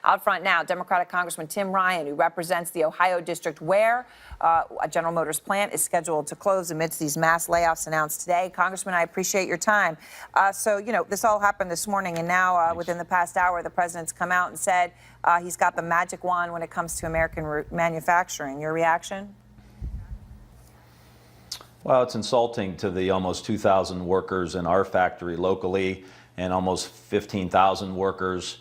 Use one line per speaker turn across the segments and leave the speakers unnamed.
Out front now, Democratic Congressman Tim Ryan, who represents the Ohio district where a General Motors plant is scheduled to close amidst these mass layoffs announced today. Congressman, I appreciate your time. This all happened this morning, and now within the past hour, the president's come out and said he's got the magic wand when it comes to American manufacturing. Your reaction?
Well, it's insulting to the almost 2,000 workers in our factory locally and almost 15,000 workers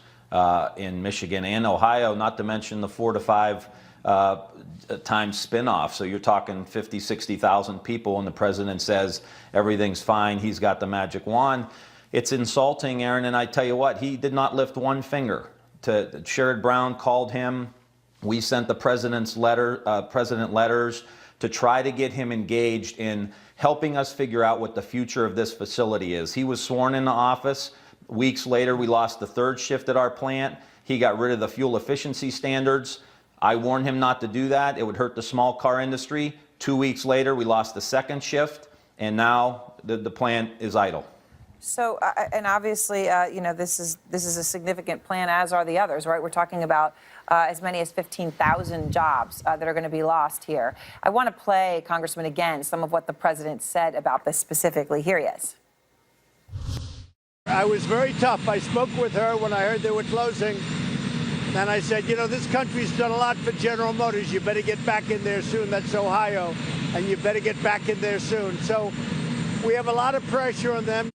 in Michigan and Ohio, not to mention the 4 to 5 times spinoff. So you're talking 50, 60,000 people, and the president says everything's fine, he's got the magic wand. It's insulting, Aaron, and I tell you what, he did not lift one finger. Sherrod Brown called him. We sent the president letters to try to get him engaged in helping us figure out what the future of this facility is. He was sworn into office. Weeks later, we lost the third shift at our plant. He got rid of the fuel efficiency standards. I warned him not to do that. It would hurt the small car industry. 2 weeks later, we lost the second shift, and now the plant is idle.
So, and obviously, this is a significant plan, as are the others, right? We're talking about as many as 15,000 jobs that are going to be lost here. I want to play, Congressman, again, some of what the president said about this specifically. Here he is.
I was very tough. I spoke with her when I heard they were closing. And I said, this country's done a lot for General Motors. You better get back in there soon. That's Ohio. And you better get back in there soon. So we have a lot of pressure on them.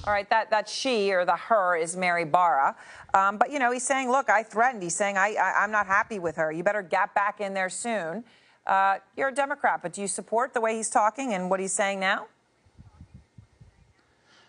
All right, that she or the her is Mary Barra. But, he's saying, look, I threatened. He's saying, I'm not happy with her. You better get back in there soon. You're a Democrat, but do you support the way he's talking and what he's saying now?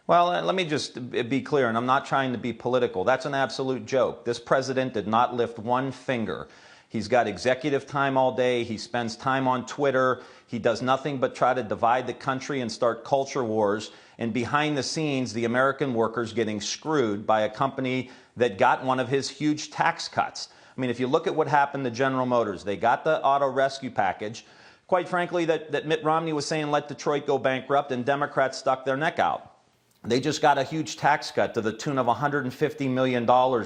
Well, let me just be clear, and I'm not trying to be political. That's an absolute joke. This president did not lift one finger. He's got executive time all day. He spends time on Twitter. He does nothing but try to divide the country and start culture wars. And behind the scenes, the American workers getting screwed by a company that got one of his huge tax cuts. I mean, if you look at what happened to General Motors, they got the auto rescue package. Quite frankly, that Mitt Romney was saying, let Detroit go bankrupt, and Democrats stuck their neck out. They just got a huge tax cut to the tune of $150 million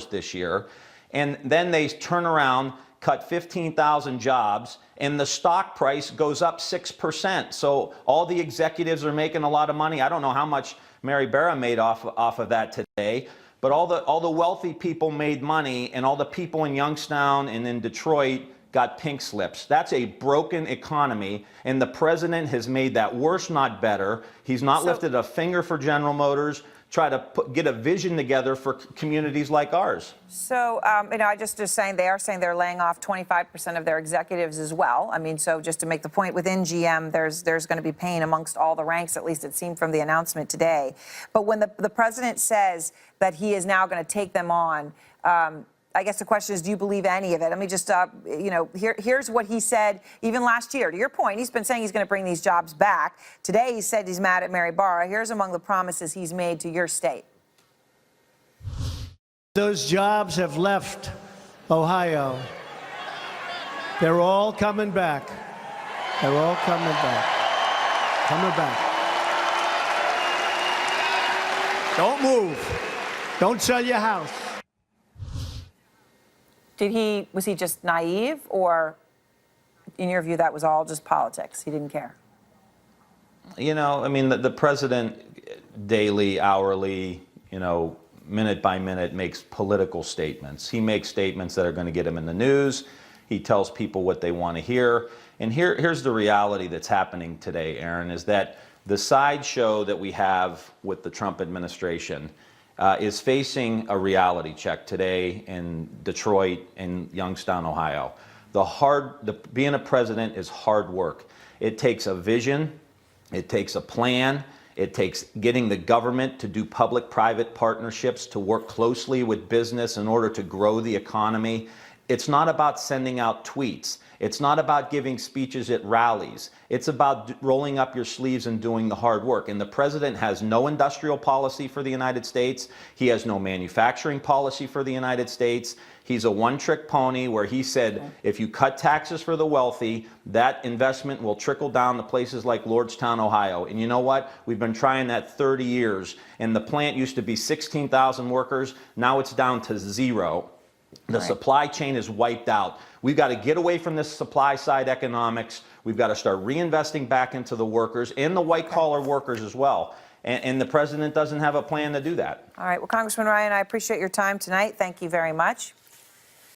this year. And then they turn around, cut 15,000 jobs, and the stock price goes up 6%. So all the executives are making a lot of money. I don't know how much Mary Barra made off of that today, but all the wealthy people made money, and all the people in Youngstown and in Detroit got pink slips. That's a broken economy, and the president has made that worse, not better. He's not lifted a finger for General Motors, try to get a vision together for communities like ours.
So, I just saying, they are saying they're laying off 25% of their executives as well. I mean, so just to make the point, within GM, there's going to be pain amongst all the ranks, at least it seemed from the announcement today. But when the president says that he is now going to take them on, I guess the question is, do you believe any of it? Let me just, here's what he said even last year. To your point, he's been saying he's going to bring these jobs back. Today, he said he's mad at Mary Barra. Here's among the promises he's made to your state.
Those jobs have left Ohio. They're all coming back. They're all coming back. Coming back. Don't move. Don't sell your house.
Was he just naive, or in your view, that was all just politics? He didn't care?
The president daily, hourly, minute by minute makes political statements. He makes statements that are going to get him in the news. He tells people what they want to hear. And here's the reality that's happening today, Aaron, is that the sideshow that we have with the Trump administration is facing a reality check today in Detroit and Youngstown, Ohio. Being a president is hard work. It takes a vision, it takes a plan, it takes getting the government to do public-private partnerships to work closely with business in order to grow the economy. It's not about sending out tweets. It's not about giving speeches at rallies. It's about rolling up your sleeves and doing the hard work. And the president has no industrial policy for the United States. He has no manufacturing policy for the United States. He's a one-trick pony where he said, if you cut taxes for the wealthy, that investment will trickle down to places like Lordstown, Ohio. And you know what? We've been trying that 30 years. And the plant used to be 16,000 workers. Now it's down to 0. The supply chain is wiped out. We've got to get away from this supply side economics. We've got to start reinvesting back into the workers and the white collar workers as well. And the president doesn't have a plan to do that.
All right. Well, Congressman Ryan, I appreciate your time tonight. Thank you very much.